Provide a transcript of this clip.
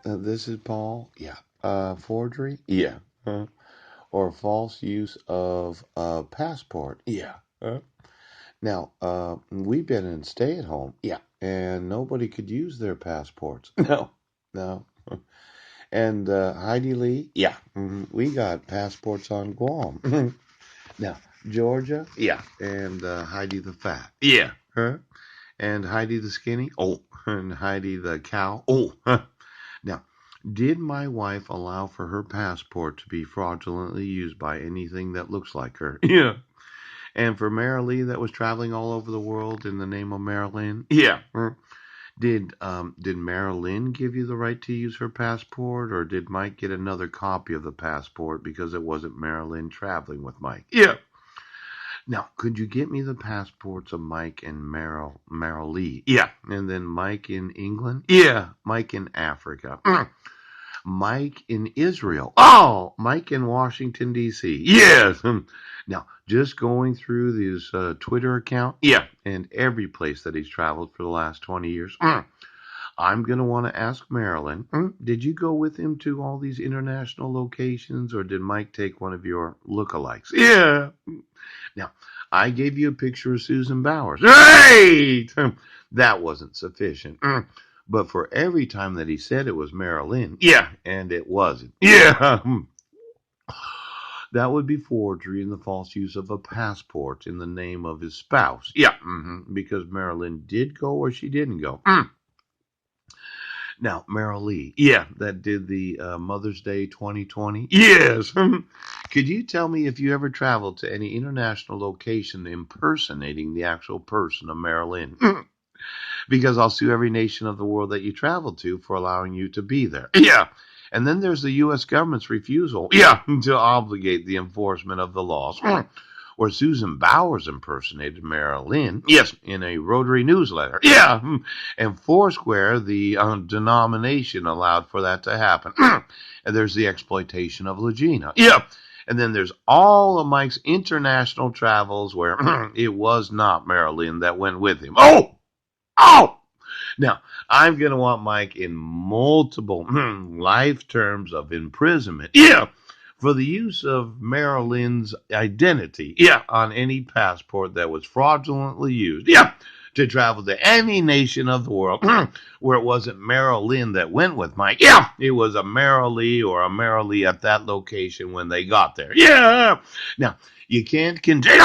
This is Paul. Yeah. Forgery? Yeah. Or false use of a passport? Yeah. Now, we've been in stay at home. Yeah. And nobody could use their passports. No. No. And Heidi Lee? Yeah. We got passports on Guam. Now, Georgia? Yeah. And Heidi the Fat? Yeah. Huh? And Heidi the Skinny? Oh. And Heidi the Cow? Oh. Now, did my wife allow for her passport to be fraudulently used by anything that looks like her? Yeah. And for Marilee that was traveling all over the world in the name of Marilyn? Yeah. Did Marilyn give you the right to use her passport, or did Mike get another copy of the passport because it wasn't Marilyn traveling with Mike? Yeah. Now, could you get me the passports of Mike and Meryl Lee? Yeah. And then Mike in England? Yeah. Mike in Africa? Mike in Israel. Oh, Mike in Washington, D.C. Yes. Now, just going through his Twitter account. Yeah. And every place that he's traveled for the last 20 years. I'm going to want to ask Marilyn, did you go with him to all these international locations, or did Mike take one of your lookalikes? Yeah. Now, I gave you a picture of Susan Bowers. Right! That wasn't sufficient. But for every time that he said it was Marilyn, yeah, and it wasn't. Yeah. That would be forgery and the false use of a passport in the name of his spouse. Yeah. Because Marilyn did go or she didn't go. Now, Meryl Lee. Yeah. That did the Mother's Day 2020. Yes. Could you tell me if you ever traveled to any international location impersonating the actual person of Marilyn? Because I'll sue every nation of the world that you traveled to for allowing you to be there. Yeah. And then there's the U.S. government's refusal. Yeah. To obligate the enforcement of the laws. Or Susan Bowers impersonated Marilyn. Yes. In a Rotary newsletter. Yeah. And Foursquare, the denomination, allowed for that to happen. And there's the exploitation of Legina. Yeah. And then there's all of Mike's international travels where it was not Marilyn that went with him. Oh! Now, I'm going to want Mike in multiple life terms of imprisonment. Yeah. For the use of Marilyn's identity. Yeah. On any passport that was fraudulently used. Yeah. To travel to any nation of the world where it wasn't Marilyn that went with Mike. Yeah. It was a Meryl Lee or a Meryl Lee at that location when they got there. Yeah. Now, you can't continue.